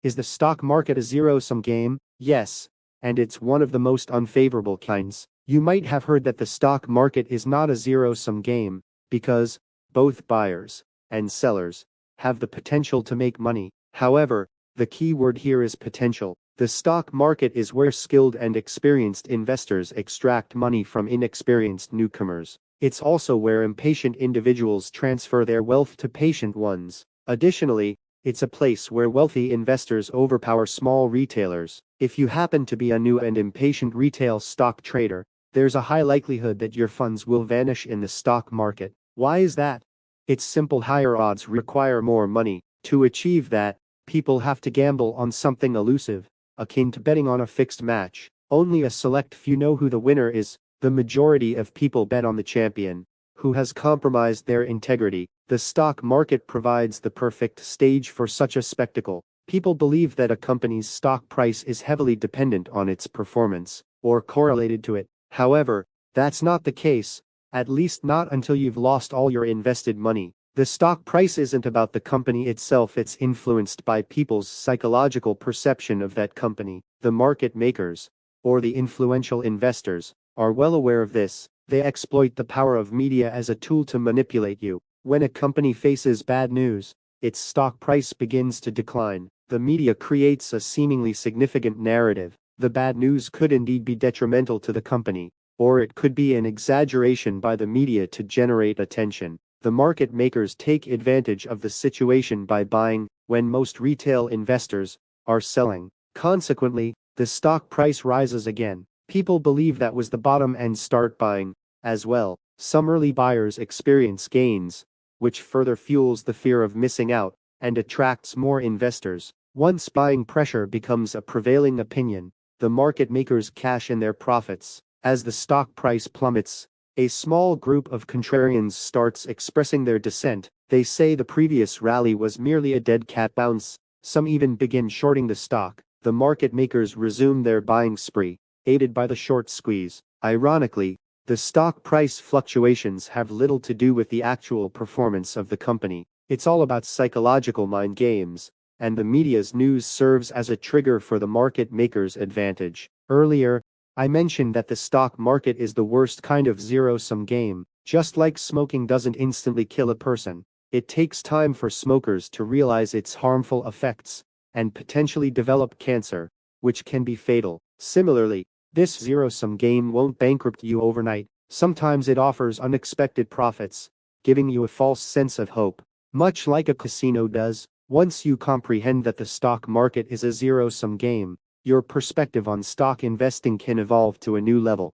Is the stock market a zero-sum game? Yes, and it's one of the most unfavorable kinds. You might have heard that the stock market is not a zero-sum game, because both buyers and sellers have the potential to make money. However, the key word here is potential. The stock market is where skilled and experienced investors extract money from inexperienced newcomers. It's also where impatient individuals transfer their wealth to patient ones. Additionally, it's a place where wealthy investors overpower small retailers. If you happen to be a new and impatient retail stock trader, there's a high likelihood that your funds will vanish in the stock market. Why is that? It's simple. Higher odds require more money. To achieve that, people have to gamble on something elusive, akin to betting on a fixed match. Only a select few know who the winner is. The majority of people bet on the champion, who has compromised their integrity. The stock market provides the perfect stage for such a spectacle. People believe that a company's stock price is heavily dependent on its performance, or correlated to it. However, that's not the case, at least not until you've lost all your invested money. The stock price isn't about the company itself, it's influenced by people's psychological perception of that company. The market makers, or the influential investors, are well aware of this. They exploit the power of media as a tool to manipulate you. When a company faces bad news, its stock price begins to decline. The media creates a seemingly significant narrative. The bad news could indeed be detrimental to the company, or it could be an exaggeration by the media to generate attention. The market makers take advantage of the situation by buying when most retail investors are selling. Consequently, the stock price rises again. People believe that was the bottom and start buying as well. Some early buyers experience gains, which further fuels the fear of missing out and attracts more investors. Once buying pressure becomes a prevailing opinion, the market makers cash in their profits. As the stock price plummets, a small group of contrarians starts expressing their dissent. They say the previous rally was merely a dead cat bounce. Some even begin shorting the stock. The market makers resume their buying spree, aided by the short squeeze. Ironically, the stock price fluctuations have little to do with the actual performance of the company. It's all about psychological mind games, and the media's news serves as a trigger for the market makers' advantage. Earlier, I mentioned that the stock market is the worst kind of zero-sum game. Just like smoking doesn't instantly kill a person, it takes time for smokers to realize its harmful effects and potentially develop cancer, which can be fatal. Similarly, this zero-sum game won't bankrupt you overnight. Sometimes it offers unexpected profits, giving you a false sense of hope, much like a casino does. Once you comprehend that the stock market is a zero-sum game, your perspective on stock investing can evolve to a new level.